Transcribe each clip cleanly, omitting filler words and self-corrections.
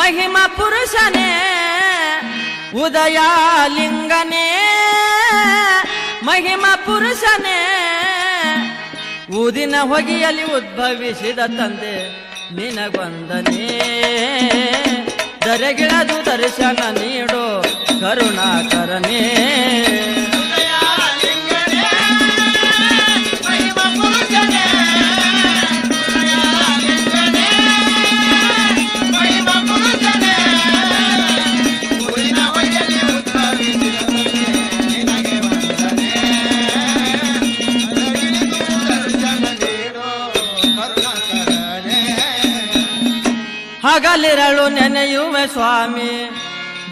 ಮಹಿಮಾ ಪುರುಷನೇ ಉದಯಲಿಂಗನೇ ಮಹಿಮಾ ಪುರುಷನೇ ಊದಿನ ಹೊಗೆಯಲ್ಲಿ ಉದ್ಭವಿಸಿದ ತಂದೆ ನಿನಗೊಂದನೇ ದರೆಗಿಳದು ದರ್ಶನ ನೀಡೋ ಕರುಣಾಕರನೇ ಹಗಲಿರಳು ನೆನೆಯುವೆ ಸ್ವಾಮಿ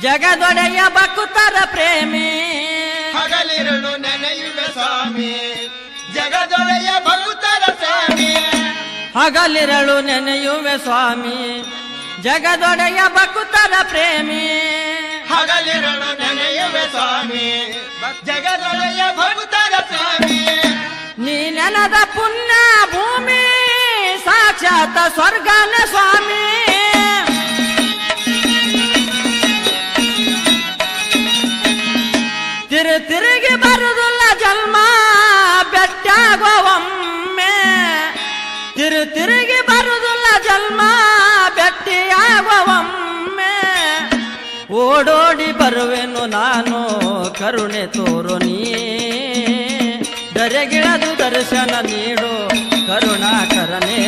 ಜಗದೊಡೆಯ ಭಕ್ತರ ಪ್ರೇಮಿ ಹಗಲಿರಳು ನೆನೆಯುವೆ ಸ್ವಾಮಿ ಜಗದೊಡೆಯ ಭಕ್ತರ ಪ್ರೇಮಿ ಹಗಲಿರಳು ನೆನೆಯುವೆ ಸ್ವಾಮಿ ಜಗದೊಡೆಯ ಭಕ್ತರ ಪ್ರೇಮಿ ಹಗಲಿರಳು ನೆನೆಯುವೆ ಸ್ವಾಮಿ ಜಗದೊಡೆಯ ಭಕ್ತರ ಪ್ರೇಮಿ ನೀ ನೆನದ ಪುಣ್ಯ ಭೂಮಿ ಸಾಕ್ಷಾತ್ ಸ್ವರ್ಗನ ಸ್ವಾಮಿ ತಿರುಗಿ ಬರುವುದಿಲ್ಲ ಜನ್ಮ ಬೆಟ್ಟಾಗುವೊಮ್ಮೆ ತಿರುಗಿ ಬರುವುದಿಲ್ಲ ಜನ್ಮ ಬೆಟ್ಟಿಯಾಗುವೊಮ್ಮೆ ಓಡೋಡಿ ಬರುವೆನು ನಾನು ಕರುಣೆ ತೋರು ನೀ ದರೆಗಿಳದು ದರ್ಶನ ನೀಡು ಕರುಣಾಕರನೇ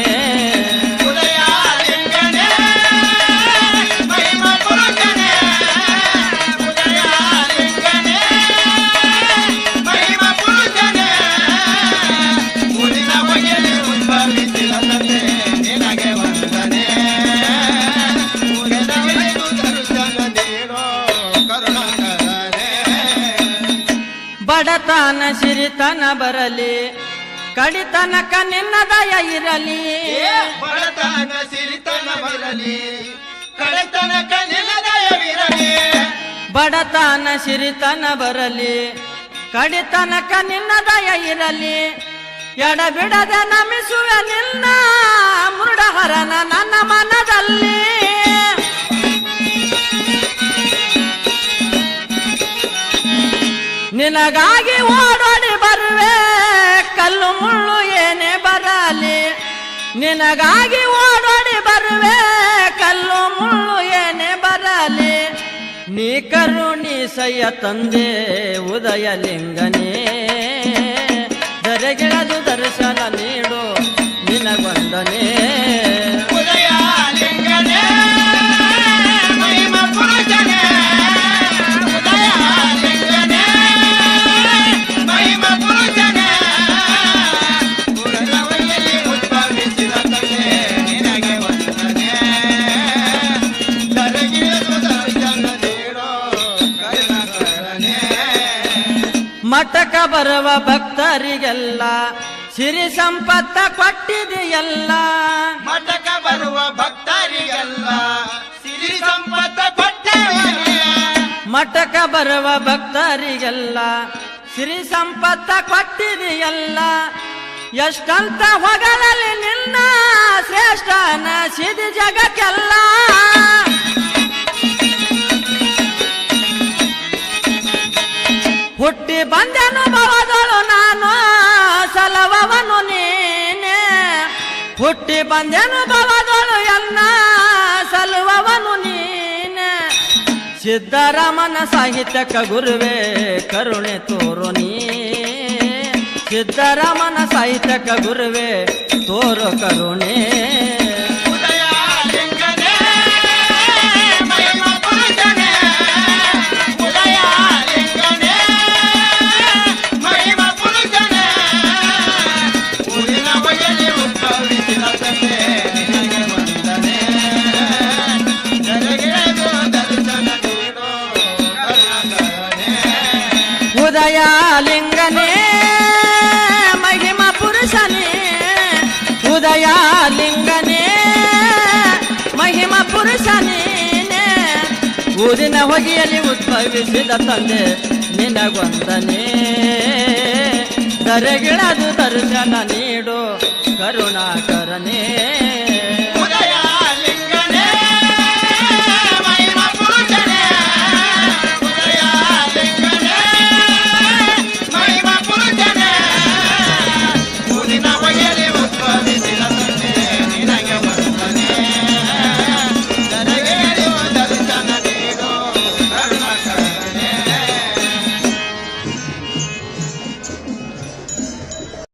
ಬಡತನ ಸಿರಿತನ ಬರಲಿ ಕಡಿತನಕ ನಿನ್ನ ದಯ ಇರಲಿ ಬಡತನ ಸಿರಿತನ ಬರಲಿ ಕಡಿತನಕ ನಿನ್ನ ದಯವಿರಲಿ ಬಡತನ ಸಿರಿತನ ಬರಲಿ ಕಡಿತನಕ ನಿನ್ನ ದಯ ಇರಲಿ ಎಡಬಿಡದೆ ನಮಿಸುವೆ ನಿನ್ನ ಮುರುಡಹರನ ನನ್ನ ಮನದಲ್ಲಿ ನಿನಗಾಗಿ ಓಡೋಡಿ ಬರುವೆ ಕಲ್ಲು ಮುಳ್ಳು ಏನೇ ಬರಲಿ ನಿನಗಾಗಿ ಓಡೋಡಿ ಬರುವೆ ಕಲ್ಲು ಮುಳ್ಳು ಏನೇ ಬರಲಿ ನೀ ಕರುಣಿಸಯ್ಯ ತಂದೆ ಉದಯಲಿಂಗನೇ ದರೆಗಿಳದು ದರ್ಶನ ನೀಡು ನಿನಗೊಂದನೇ ಉದಯಲಿಂಗನೇ ಮಹಿಮಾ ಪುರುಷನೇ ಉದಯಲಿಂಗನೇ ಮಹಿಮಾ ಪುರುಷನೇ ಉದಯದಲ್ಲಿ ಉದ್ಭವಿಸಿದ ತಂದೆ ನಿನಗೆ ವಂದನೆ ದರೆಗಿಳದು ದರ್ಶನ ನೀಡೋ ಕರುಣಾಕರನೇ ಮಠಕ ಬರುವ ಭಕ್ತರಿಗೆಲ್ಲ ಸಿರಿ ಸಂಪತ್ತ ಕೊಟ್ಟಿದೆಯಲ್ಲ ಮಠಕ ಬರುವ ಭಕ್ತರಿಗೆಲ್ಲ ಸಿರಿ ಸಂಪತ್ತ ಕೊಟ್ಟಿದೆಯಲ್ಲ ಮಠಕ ಬರುವ ಭಕ್ತರಿಗೆಲ್ಲ ಸಿರಿ ಸಂಪತ್ತ ಕೊಟ್ಟಿದೆಯಲ್ಲ ಎಷ್ಟಂತ ಹೊಗಳಲ್ಲಿ ನಿನ್ನ ಶ್ರೇಷ್ಠನ ಸಿದಿ ಜಗಕ್ಕೆಲ್ಲ ಹುಟ್ಟಿ ಬಂದೆನು ಭವದಳು ನಾನು ಸಲವವನು ನೀನೆ ಹುಟ್ಟಿ ಬಂದೆನು ಭವದಳು ಎನ್ನ ಸಲುವವನು ನೀನೆ ಸಿದ್ದರಾಮನ ಸಾಹಿತ್ಯಕ ಗುರುವೇ ಕರುಣೆ ತೋರು ನೀ ಸಿದ್ದರಾಮನ ಸಾಹಿತ್ಯಕ ಗುರುವೇ ತೋರು ಕರುಣೆ ಉದಯಲಿಂಗನೇ ಮಹಿಮಾ ಪುರುಷನೇ ಉದಯಲಿಂಗನೇ ಮಹಿಮಾ ಪುರುಷನೇ ಊರಿನ ಬಗೆಯಲ್ಲಿ ಉದ್ಭವಿಸಿದ ತಂದೆ ನಿನಗೆ ವಂದನೆ ದರೆಗಿಳದು ದರ್ಶನ ನೀಡೋ ಕರುಣಾಕರನೇ ಉದಯಲಿಂಗನೇ ಮಹಿಮಾ ಪುರುಷನೇ ಉದಯಲಿಂಗನೇ ಮಹಿಮಾ ಪುರುಷನೇ ಊರಿನ ಹೊಗೆಯಲ್ಲಿ ಉದ್ಭವಿಸಿದ ತಂದೆ ನಿನಗೊಂದನೇ ದರೆಗಿಳದು ದರ್ಶನ ನೀಡು ಕರುಣಾಕರನೇ